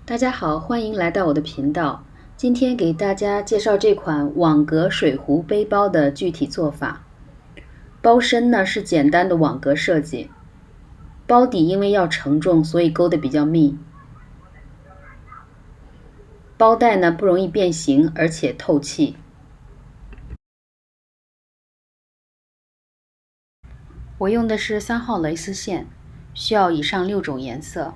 大家好，欢迎来到我的频道。今天给大家介绍这款网格水壶背包的具体做法。包身呢是简单的网格设计，包底因为要承重，所以勾得比较密。包带呢不容易变形，而且透气。我用的是3号蕾丝线，需要以上6种颜色。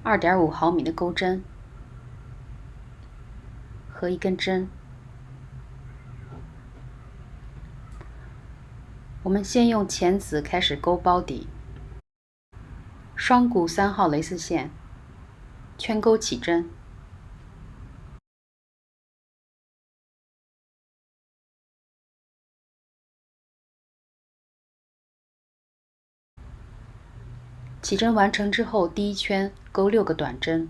2.5毫米的钩针和一根针。我们先用浅紫开始勾包底，双股3号蕾丝线，圈钩起针，起针完成之后，第一圈钩6个短针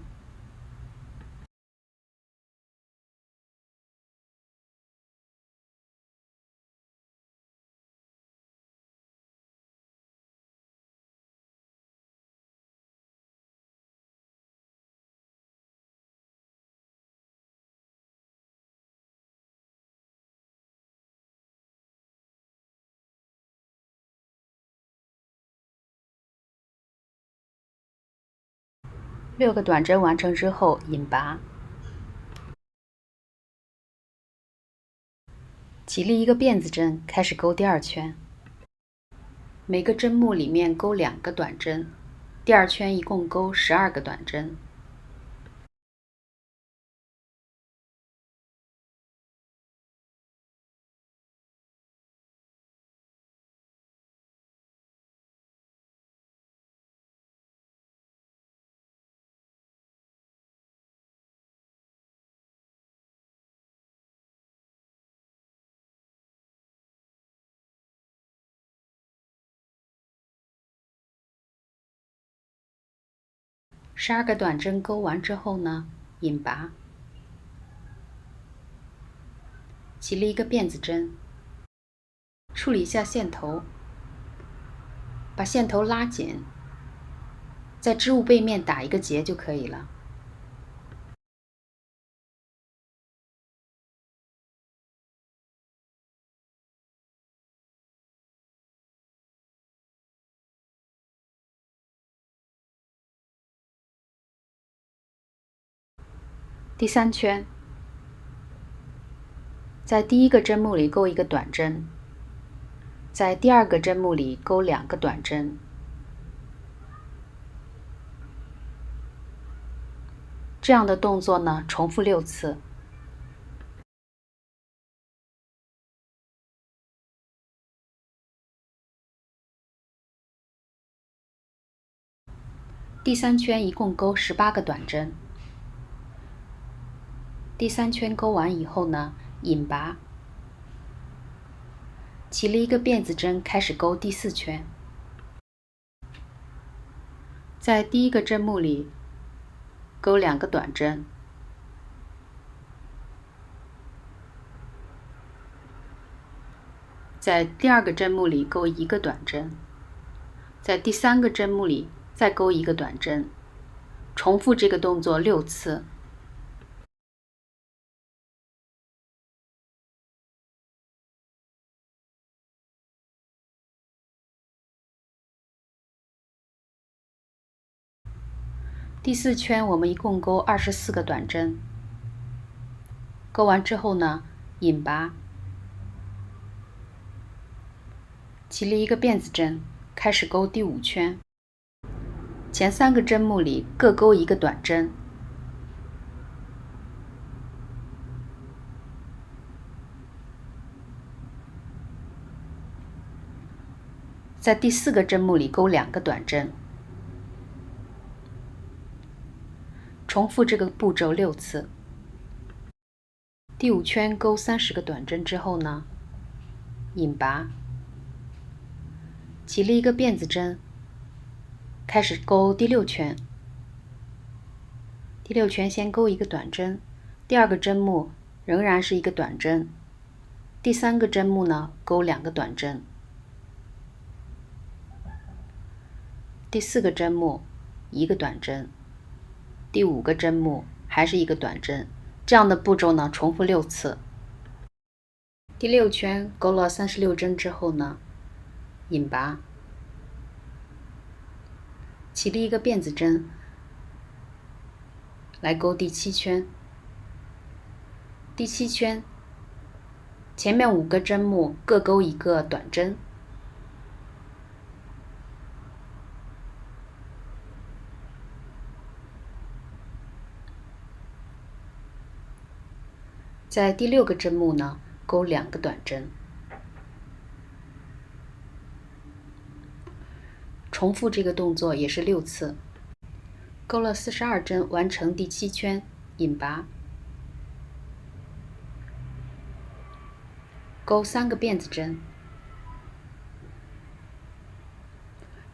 ，6个短针完成之后引拔，起立一个辫子针，开始钩第2圈。每个针目里面钩2个短针，第2圈一共钩12个短针。12个短针钩完之后呢，引拔，起立一个辫子针，处理一下线头，把线头拉紧，在织物背面打一个结就可以了。第3圈，在第1个针目里钩一个短针，在第2个针目里钩2个短针。这样的动作呢，重复6次。第3圈一共钩18个短针。第3圈钩完以后呢，引拔，起立一个辫子针，开始钩第4圈。在第1个针目里钩2个短针，在第2个针目里钩1个短针，在第3个针目里再钩1个短针，重复这个动作6次。第4圈我们一共钩24个短针，钩完之后呢，引拔，起立一个辫子针，开始钩第5圈。前3个针目里各钩1个短针，在第4个针目里钩2个短针，重复这个步骤6次。第5圈钩30个短针之后呢，引拔，起立一个辫子针，开始钩第6圈。第6圈先钩1个短针，第2个针目仍然是1个短针，第3个针目呢钩2个短针，第4个针目1个短针，第5个针目还是一个短针。这样的步骤呢，重复6次。第6圈钩了36针之后呢，引拔，起立一个辫子针，来钩第7圈。第7圈前面5个针目各钩一个短针，在第6个针目呢，钩2个短针，重复这个动作也是6次。钩了42针，完成第7圈，引拔，钩3个辫子针。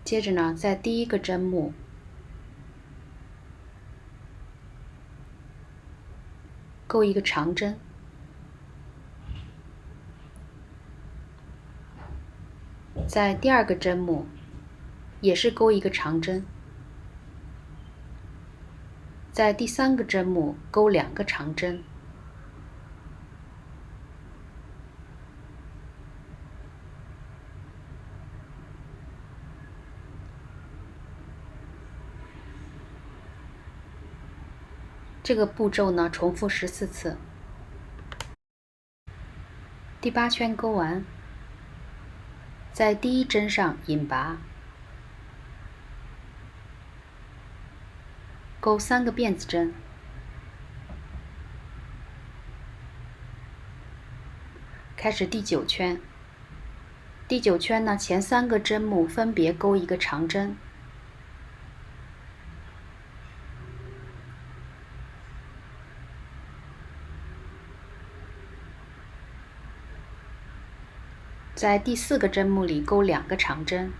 接着呢，在第1个针目钩一个长针，在第2个针目也是钩一个长针，在第3个针目钩2个长针。这个步骤呢，重复14次。第8圈钩完，在第1针上引拔，钩3个辫子针，开始第9圈。第9圈呢，前3个针目分别钩一个长针，在第4个针目里钩2个长针，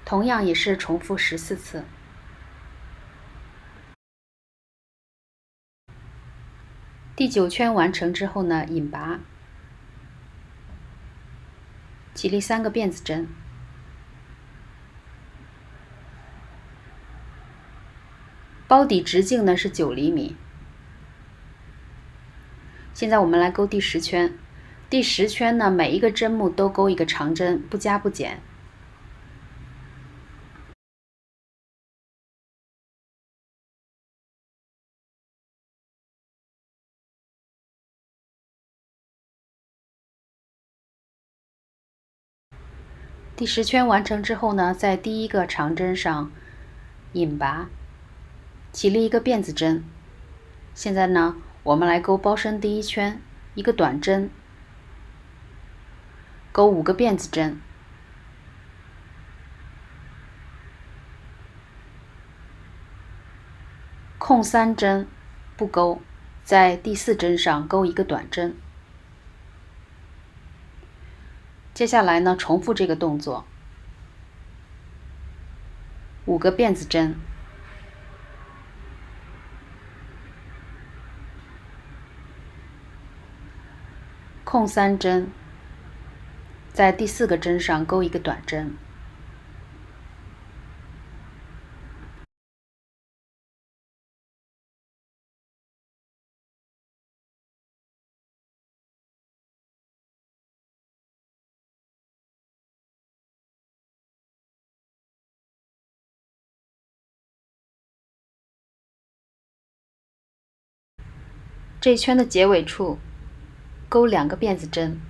同样也是重复14次。第9圈完成之后呢，引拔，起立3个辫子针，包底直径呢是9厘米。现在我们来钩第10圈，第10圈呢，每一个针目都钩一个长针，不加不减。第10圈完成之后呢，在第1个长针上引拔，起立一个辫子针。现在呢，我们来钩包身第1圈，一个短针，钩5个辫子针，空3针不钩，在第4针上钩一个短针。接下来呢，重复这个动作，5个辫子针，空3针，在第4个针上钩一个短针。这一圈的结尾处钩2个辫子针，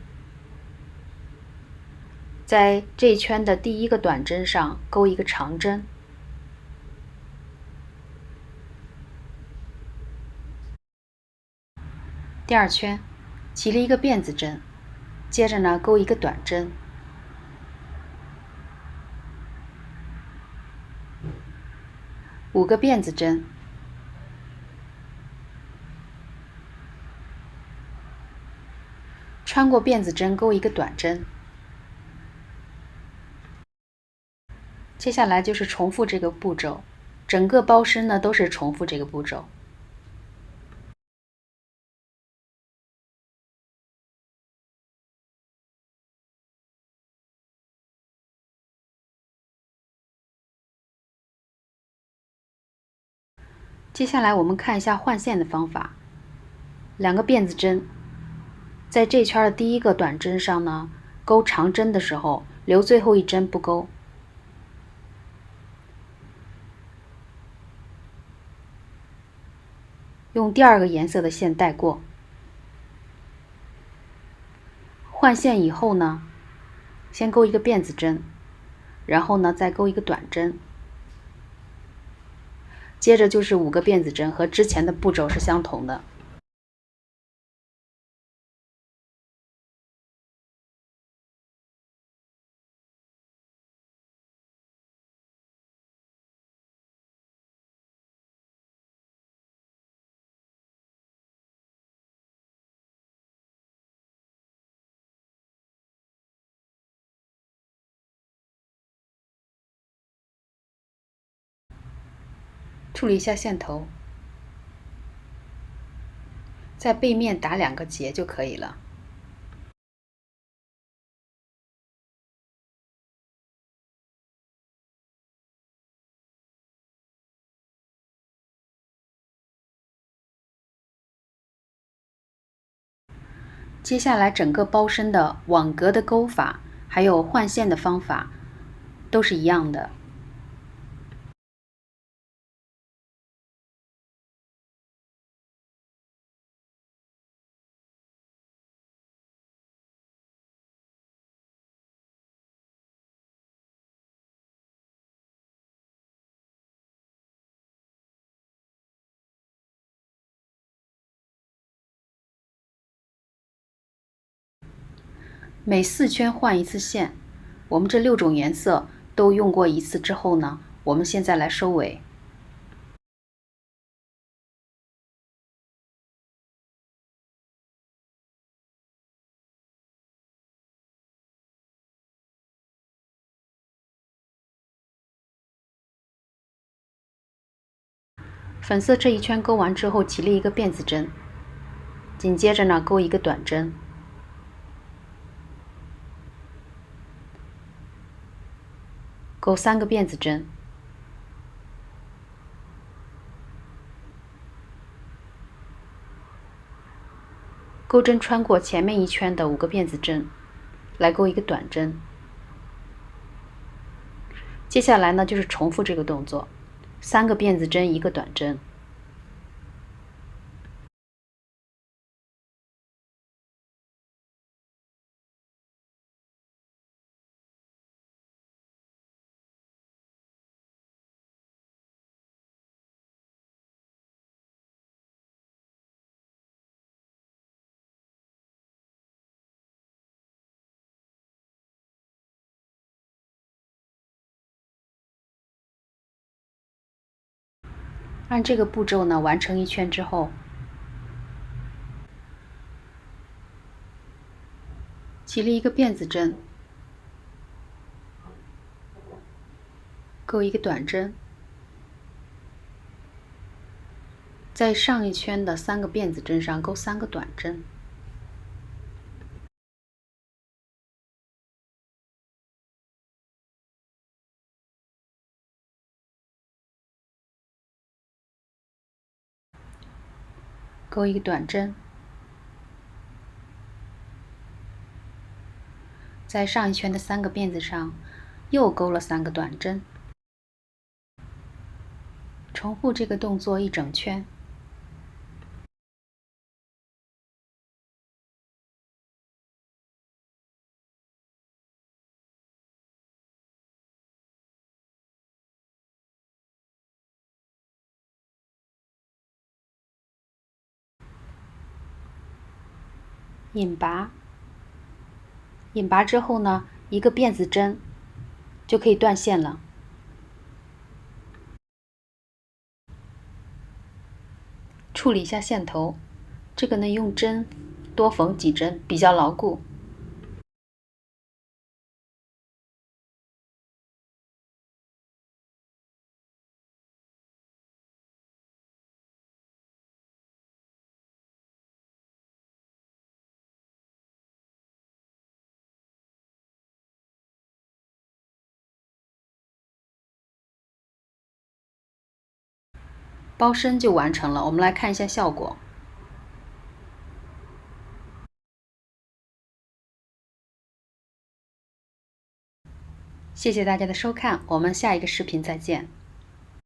在这一圈的第1个短针上钩一个长针，第2圈起立一个辫子针，接着呢钩一个短针，5个辫子针，穿过辫子针钩一个短针。接下来就是重复这个步骤，整个包身呢都是重复这个步骤。接下来我们看一下换线的方法。两个辫子针，在这圈的第一个短针上呢，钩长针的时候，留最后一针不钩。用第二个颜色的线带过。换线以后呢，先钩一个辫子针，然后呢再钩一个短针，接着就是5个辫子针，和之前的步骤是相同的。处理一下线头，在背面打2个结就可以了。接下来整个包身的网格的钩法，还有换线的方法，都是一样的。每4圈换一次线，我们这6种颜色都用过一次之后呢，我们现在来收尾。粉色这一圈钩完之后，起了一个辫子针，紧接着呢，钩一个短针，钩3个辫子针，钩针穿过前面一圈的5个辫子针，来钩一个短针。接下来呢，就是重复这个动作，3个辫子针，1个短针。按这个步骤呢，完成一圈之后，起了一个辫子针，钩一个短针，在上一圈的3个辫子针上钩3个短针。钩一个短针，在上一圈的3个辫子上又钩了3个短针，重复这个动作一整圈。引拔，引拔之后呢，一个辫子针就可以断线了。处理一下线头，这个呢用针多缝几针比较牢固。包身就完成了。我们来看一下效果。谢谢大家的收看，我们下一个视频再见。